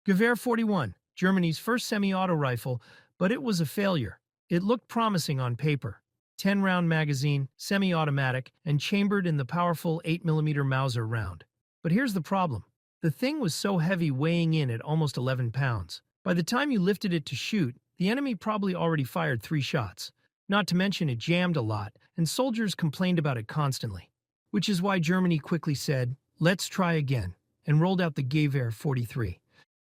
Gewehr 41, Germany's first semi-auto rifle, but it was a failure. It looked promising on paper. 10-round magazine, semi-automatic, and chambered in the powerful 8mm Mauser round. But here's the problem. The thing was so heavy, weighing in at almost 11 pounds. By the time you lifted it to shoot, the enemy probably already fired 3 shots. Not to mention it jammed a lot, and soldiers complained about it constantly. Which is why Germany quickly said, "Let's try again," and rolled out the Gewehr 43.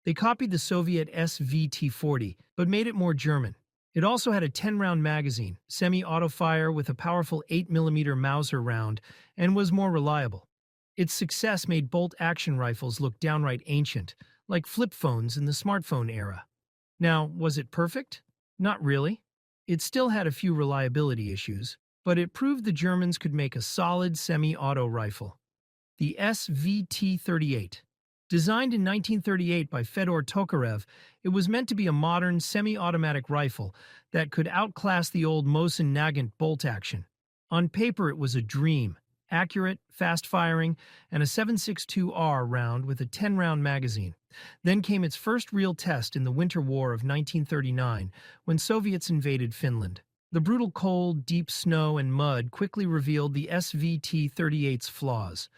They copied the Soviet SVT-40, but made it more German. It also had a 10-round magazine, semi-auto fire with a powerful 8mm Mauser round, and was more reliable. Its success made bolt-action rifles look downright ancient, like flip phones in the smartphone era. Now, was it perfect? Not really. It still had a few reliability issues, but it proved the Germans could make a solid semi-auto rifle. The SVT-38. Designed in 1938 by Fedor Tokarev, it was meant to be a modern, semi-automatic rifle that could outclass the old Mosin-Nagant bolt-action. On paper, it was a dream. Accurate, fast-firing, and a 7.62R round with a 10-round magazine. Then came its first real test in the Winter War of 1939, when Soviets invaded Finland. The brutal cold, deep snow, and mud quickly revealed the SVT-38's flaws.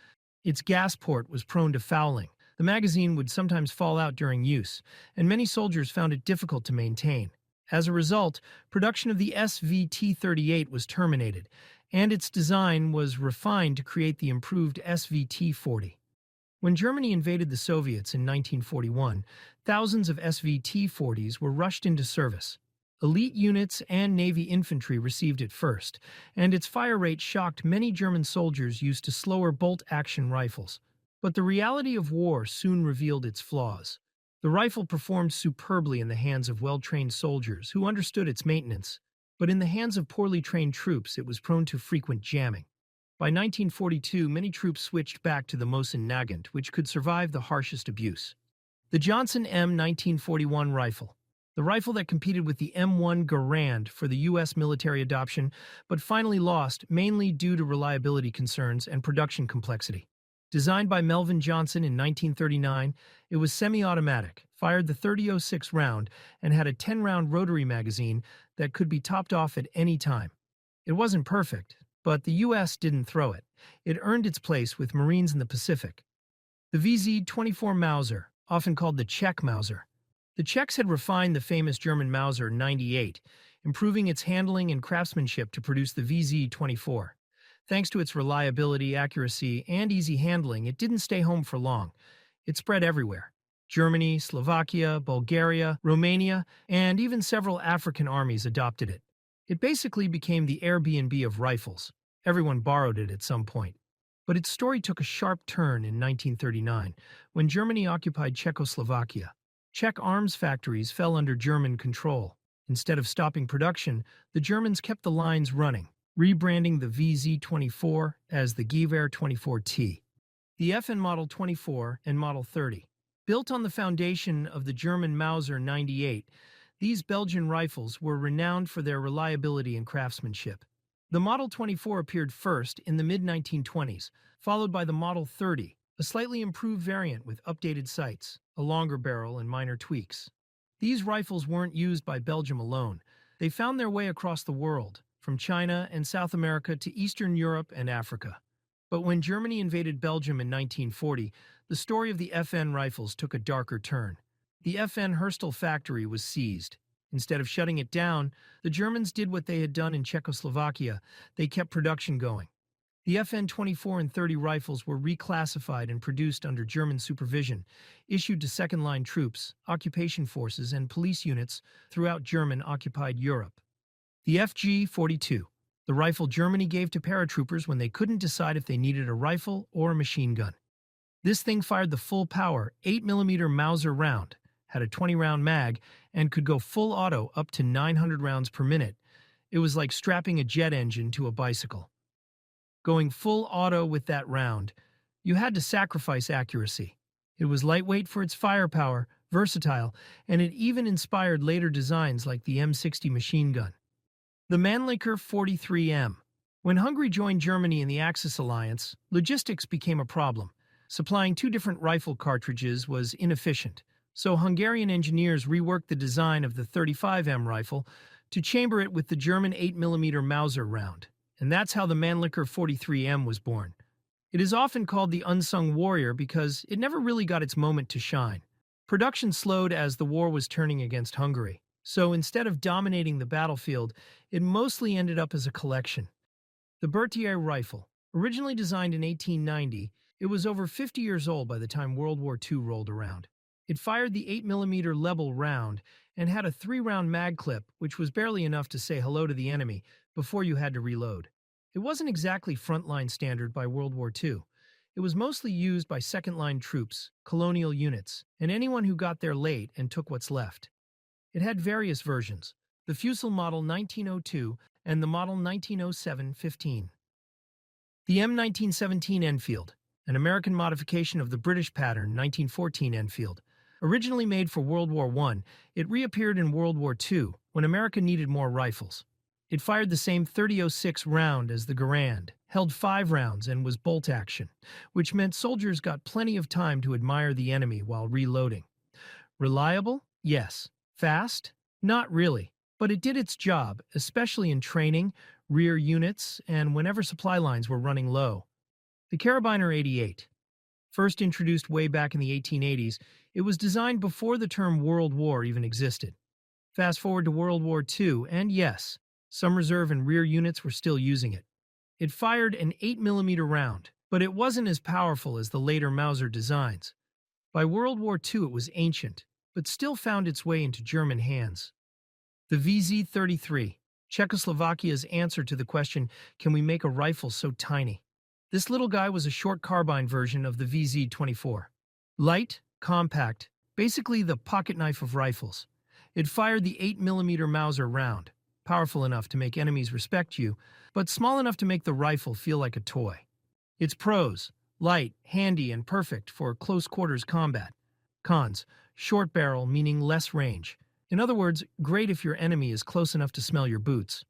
Its gas port was prone to fouling. The magazine would sometimes fall out during use, and many soldiers found it difficult to maintain. As a result, production of the SVT-38 was terminated, and its design was refined to create the improved SVT-40. When Germany invaded the Soviets in 1941, thousands of SVT-40s were rushed into service. Elite units and Navy infantry received it first, and its fire rate shocked many German soldiers used to slower bolt-action rifles. But the reality of war soon revealed its flaws. The rifle performed superbly in the hands of well-trained soldiers who understood its maintenance, but in the hands of poorly trained troops it was prone to frequent jamming. By 1942, many troops switched back to the Mosin-Nagant, which could survive the harshest abuse. The Johnson M1941 rifle. The rifle that competed with the M1 Garand for the U.S. military adoption, but finally lost, mainly due to reliability concerns and production complexity. Designed by Melvin Johnson in 1939, it was semi-automatic, fired the .30-06 round, and had a 10-round rotary magazine that could be topped off at any time. It wasn't perfect, but the U.S. didn't throw it. It earned its place with Marines in the Pacific. The VZ-24 Mauser, often called the Czech Mauser. The Czechs had refined the famous German Mauser 98, improving its handling and craftsmanship to produce the VZ-24. Thanks to its reliability, accuracy, and easy handling, it didn't stay home for long. It spread everywhere. Germany, Slovakia, Bulgaria, Romania, and even several African armies adopted it. It basically became the Airbnb of rifles. Everyone borrowed it at some point. But its story took a sharp turn in 1939, when Germany occupied Czechoslovakia. Czech arms factories fell under German control. Instead of stopping production, the Germans kept the lines running, rebranding the VZ-24 as the Gewehr 24T. The FN Model 24 and Model 30. Built on the foundation of the German Mauser 98, these Belgian rifles were renowned for their reliability and craftsmanship. The Model 24 appeared first in the mid-1920s, followed by the Model 30, a slightly improved variant with updated sights, a longer barrel, and minor tweaks. These rifles weren't used by Belgium alone. They found their way across the world, from China and South America to Eastern Europe and Africa. But when Germany invaded Belgium in 1940, the story of the FN rifles took a darker turn. The FN Herstal factory was seized. Instead of shutting it down, the Germans did what they had done in Czechoslovakia. They kept production going. The FN 24 and 30 rifles were reclassified and produced under German supervision, issued to second-line troops, occupation forces, and police units throughout German-occupied Europe. The FG-42, the rifle Germany gave to paratroopers when they couldn't decide if they needed a rifle or a machine gun. This thing fired the full-power 8mm Mauser round, had a 20-round mag, and could go full auto up to 900 rounds per minute. It was like strapping a jet engine to a bicycle. Going full auto with that round, you had to sacrifice accuracy. It was lightweight for its firepower, versatile, and it even inspired later designs like the M60 machine gun. The Mannlicher 43M. When Hungary joined Germany in the Axis alliance, logistics became a problem. Supplying two different rifle cartridges was inefficient. So Hungarian engineers reworked the design of the 35M rifle to chamber it with the German 8mm Mauser round. And that's how the Mannlicher 43M was born. It is often called the unsung warrior because it never really got its moment to shine. Production slowed as the war was turning against Hungary. So instead of dominating the battlefield, it mostly ended up as a collection. The Berthier rifle, originally designed in 1890, it was over 50 years old by the time World War II rolled around. It fired the 8mm Lebel round and had a 3-round mag clip, which was barely enough to say hello to the enemy before you had to reload. It wasn't exactly frontline standard by World War II. It was mostly used by second-line troops, colonial units, and anyone who got there late and took what's left. It had various versions, the Fusil Model 1902 and the Model 1907-15. The M1917 Enfield, an American modification of the British pattern 1914 Enfield. Originally made for World War I, it reappeared in World War II when America needed more rifles. It fired the same .30-06 round as the Garand, held 5 rounds, and was bolt action, which meant soldiers got plenty of time to admire the enemy while reloading. Reliable? Yes. Fast? Not really, but it did its job, especially in training, rear units, and whenever supply lines were running low. The Karabiner 88. First introduced way back in the 1880s, it was designed before the term World War even existed. Fast forward to World War II, and yes, some reserve and rear units were still using it. It fired an 8mm round, but it wasn't as powerful as the later Mauser designs. By World War II it was ancient, but still found its way into German hands. The VZ-33, Czechoslovakia's answer to the question, can we make a rifle so tiny? This little guy was a short carbine version of the VZ-24. Light, compact, basically the pocket knife of rifles. It fired the 8mm Mauser round, powerful enough to make enemies respect you, but small enough to make the rifle feel like a toy. Its pros: light, handy, and perfect for close-quarters combat. Cons: short barrel, meaning less range. In other words, great if your enemy is close enough to smell your boots.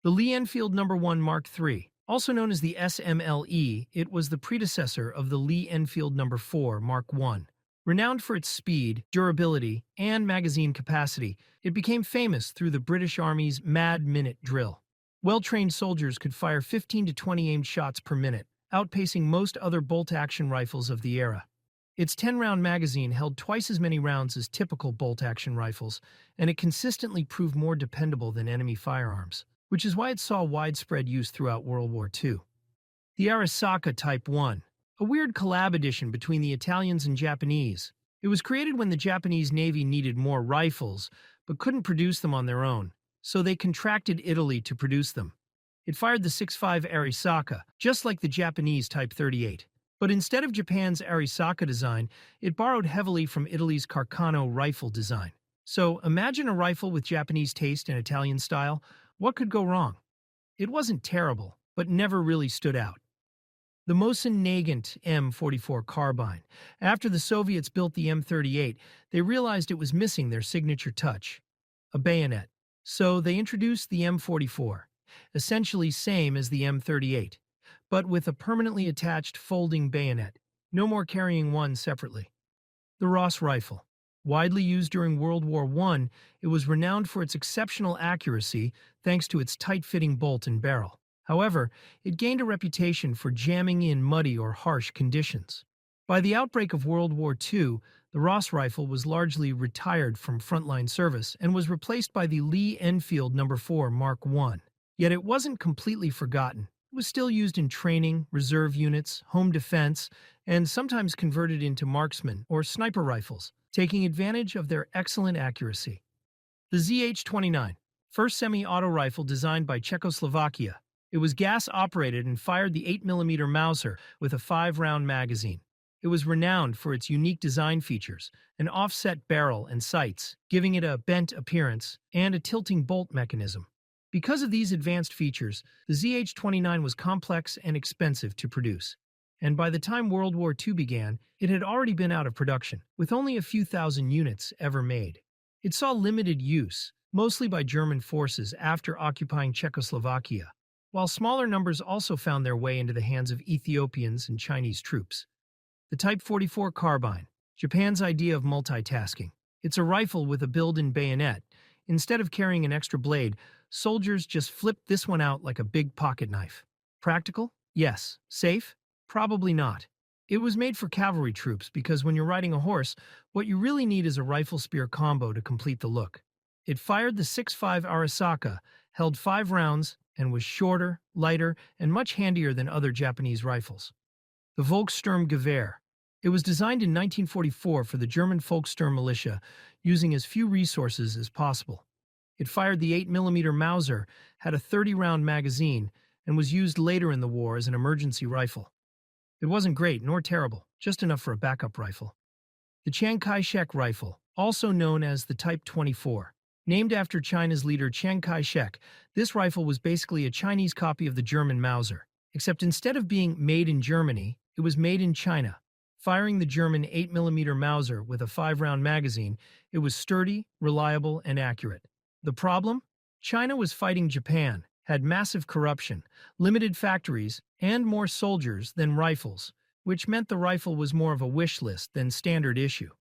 The Lee Enfield No. 1 Mark III, also known as the SMLE, it was the predecessor of the Lee Enfield No. 4 Mark I. Renowned for its speed, durability, and magazine capacity, it became famous through the British Army's Mad Minute drill. Well-trained soldiers could fire 15 to 20 aimed shots per minute, outpacing most other bolt-action rifles of the era. Its 10-round magazine held twice as many rounds as typical bolt-action rifles, and it consistently proved more dependable than enemy firearms, which is why it saw widespread use throughout World War II. The Arisaka Type 1, a weird collab edition between the Italians and Japanese. It was created when the Japanese Navy needed more rifles, but couldn't produce them on their own, so they contracted Italy to produce them. It fired the 6.5 Arisaka, just like the Japanese Type 38. But instead of Japan's Arisaka design, it borrowed heavily from Italy's Carcano rifle design. So imagine a rifle with Japanese taste and Italian style. What could go wrong? It wasn't terrible, but never really stood out. The Mosin-Nagant M44 carbine. After the Soviets built the M38, they realized it was missing their signature touch, a bayonet. So they introduced the M44, essentially same as the M38, but with a permanently attached folding bayonet, no more carrying one separately. The Ross rifle. Widely used during World War I, it was renowned for its exceptional accuracy thanks to its tight-fitting bolt and barrel. However, it gained a reputation for jamming in muddy or harsh conditions. By the outbreak of World War II, the Ross rifle was largely retired from frontline service and was replaced by the Lee Enfield No. 4 Mark I. Yet it wasn't completely forgotten. It was still used in training, reserve units, home defense, and sometimes converted into marksman or sniper rifles, taking advantage of their excellent accuracy. The ZH-29, first semi-auto rifle designed by Czechoslovakia. It was gas-operated and fired the 8mm Mauser with a 5-round magazine. It was renowned for its unique design features, an offset barrel and sights, giving it a bent appearance, and a tilting bolt mechanism. Because of these advanced features, the ZH-29 was complex and expensive to produce. And by the time World War II began, it had already been out of production, with only a few thousand units ever made. It saw limited use, mostly by German forces after occupying Czechoslovakia, while smaller numbers also found their way into the hands of Ethiopians and Chinese troops. The Type 44 carbine, Japan's idea of multitasking. It's a rifle with a built-in bayonet. Instead of carrying an extra blade, soldiers just flipped this one out like a big pocket knife. Practical? Yes. Safe? Probably not. It was made for cavalry troops because when you're riding a horse, what you really need is a rifle-spear combo to complete the look. It fired the 6.5 Arisaka, held 5 rounds, and was shorter, lighter, and much handier than other Japanese rifles. The Volkssturmgewehr. It was designed in 1944 for the German Volkssturm militia, using as few resources as possible. It fired the 8mm Mauser, had a 30-round magazine, and was used later in the war as an emergency rifle. It wasn't great nor terrible, just enough for a backup rifle. The Chiang Kai-shek rifle, also known as the Type 24. Named after China's leader Chiang Kai-shek, this rifle was basically a Chinese copy of the German Mauser, except instead of being made in Germany, it was made in China. Firing the German 8mm Mauser with a 5-round magazine, it was sturdy, reliable, and accurate. The problem? China was fighting Japan, had massive corruption, limited factories, and more soldiers than rifles, which meant the rifle was more of a wish list than standard issue.